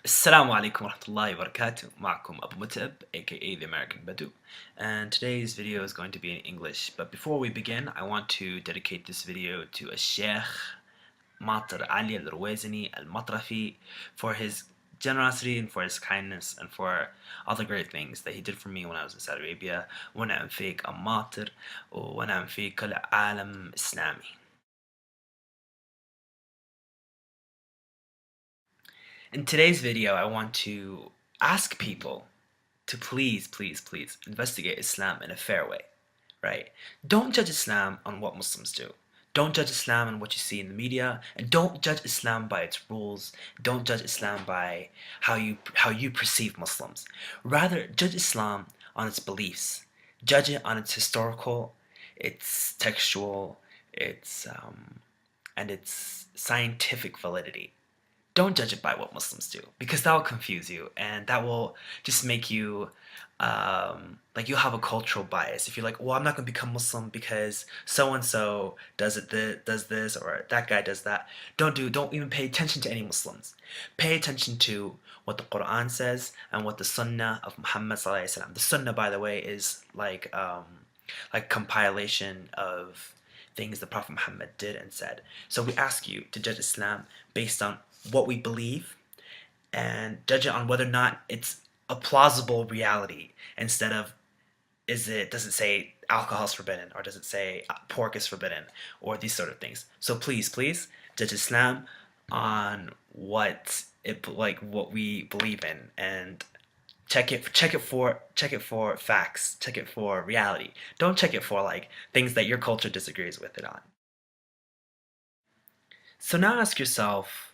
Assalamu alaikum warahmatullahi wabarakatuh. معكم أبو متعب, aka the American Badu, and today's video is going to be in English. But before we begin, I want to dedicate this video to a Sheikh Matar Ali al-Rawazini al-Matrafi for his generosity and for his kindness and for all the great things that he did for me when I was in Saudi Arabia. ونعم فيك أماطر ونعم فيك العالم إسلامي. In today's video, I want to ask people to please investigate Islam in a fair way, right? Don't judge Islam on what Muslims do. Don't judge Islam on what you see in the media, and don't judge Islam by its rules. Don't judge Islam by how you perceive Muslims. Rather, judge Islam on its beliefs. Judge it on its historical, its textual, and its scientific validity. Don't judge it by what Muslims do, because that will confuse you and that will just make you like you'll have a cultural bias. If you're like, well, I'm not going to become Muslim because so and so does this or that guy does that. Don't even pay attention to any Muslims. Pay attention to what the Quran says and what the Sunnah of Muhammad sallallahu alaihi wasallam. The Sunnah, by the way, is like compilation of things the Prophet Muhammad did and said. So we ask you to judge Islam based on what we believe and judge it on whether or not it's a plausible reality, instead of does it say alcohol is forbidden, or does it say pork is forbidden, or these sort of things. So please judge Islam on what we believe in, and check it for facts, check it for reality. Don't check it for like things that your culture disagrees with it on. So now ask yourself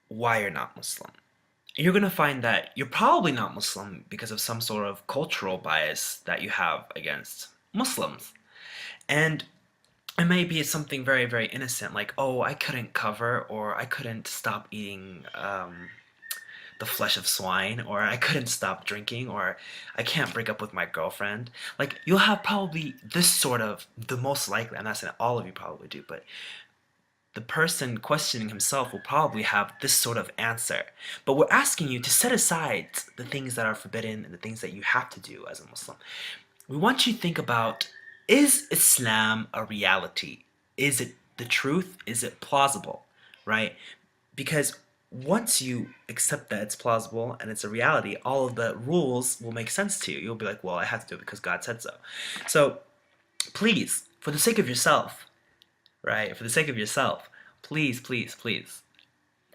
why you're not Muslim. You're going to find that you're probably not Muslim because of some sort of cultural bias that you have against Muslims. And it may be something very, very innocent, like, oh, I couldn't cover, or I couldn't stop eating the flesh of swine, or I couldn't stop drinking, or I can't break up with my girlfriend. Like, you'll have probably this sort of, the most likely, I'm not saying all of you probably do, but the person questioning himself will probably have this sort of answer. But we're asking you to set aside the things that are forbidden and the things that you have to do as a Muslim. We want you to think about, is Islam a reality? Is it the truth? Is it plausible? Right? Because once you accept that it's plausible and it's a reality, all of the rules will make sense to you. You'll be like, well, I have to do it because God said so. So please, for the sake of yourself, right? For the sake of yourself, please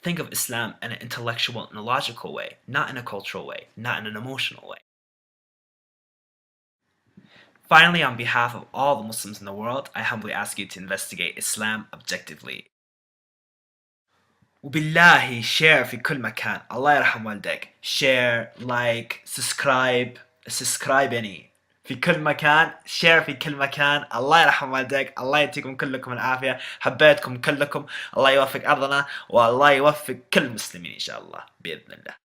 think of Islam in an intellectual and a logical way, not in a cultural way, not in an emotional way. Finally, on behalf of all the Muslims in the world, I humbly ask you to investigate Islam objectively. وبالله share في كل مكان. الله يرحم والديك. Share, like, subscribe يعني. في كل مكان، share في كل مكان. الله يرحم والديك. الله يعطيكم كلكم العافية. حبيتكم كلكم. الله يوفق أرضنا والله يوفق كل المسلمين إن شاء الله بإذن الله.